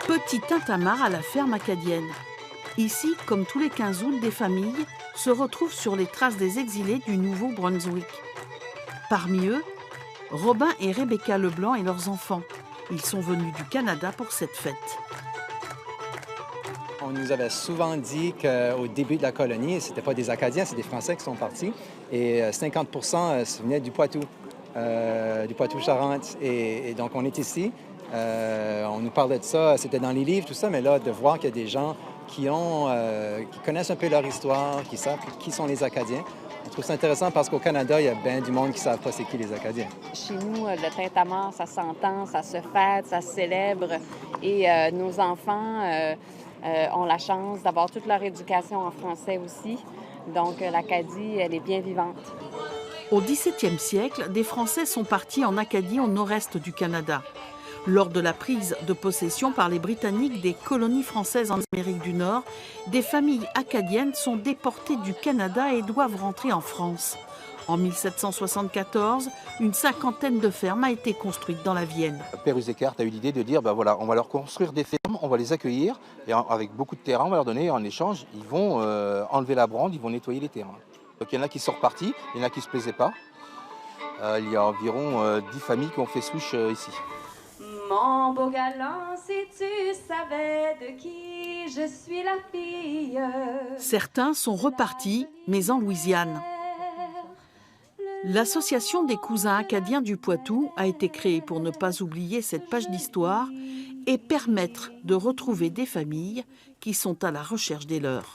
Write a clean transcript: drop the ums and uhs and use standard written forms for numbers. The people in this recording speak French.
Petit tintamarre à la ferme acadienne. Ici, comme tous les 15 août, des familles se retrouvent sur les traces des exilés du Nouveau-Brunswick. Parmi eux, Robin et Rebecca Leblanc et leurs enfants. Ils sont venus du Canada pour cette fête. On nous avait souvent dit qu'au début de la colonie, ce n'étaient pas des Acadiens, c'est des Français qui sont partis. Et 50 venaient du Poitou-Charentes. Et donc, on est ici. On nous parlait de ça, c'était dans les livres, tout ça, mais là, de voir qu'il y a des gens qui connaissent un peu leur histoire, qui savent qui sont les Acadiens. Je trouve ça intéressant parce qu'au Canada, il y a bien du monde qui ne savent pas c'est qui les Acadiens. Chez nous, le tintamarre, ça s'entend, ça se fête, ça se célèbre. Et nos enfants ont la chance d'avoir toute leur éducation en français aussi. Donc, l'Acadie, elle est bien vivante. Au XVIIe siècle, des Français sont partis en Acadie au nord-est du Canada. Lors de la prise de possession par les Britanniques des colonies françaises en Amérique du Nord, des familles acadiennes sont déportées du Canada et doivent rentrer en France. En 1774, une cinquantaine de fermes a été construite dans la Vienne. Père Usécart a eu l'idée de dire, voilà, on va leur construire des fermes, on va les accueillir, et avec beaucoup de terrain, on va leur donner en échange, ils vont enlever la brande, ils vont nettoyer les terrains. Donc il y en a qui sont repartis, il y en a qui ne se plaisaient pas. Il y a environ 10 familles qui ont fait souche ici. Mon beau galant, si tu savais de qui je suis la fille. Certains sont repartis, mais en Louisiane. L'Association des cousins acadiens du Poitou a été créée pour ne pas oublier cette page d'histoire et permettre de retrouver des familles qui sont à la recherche des leurs.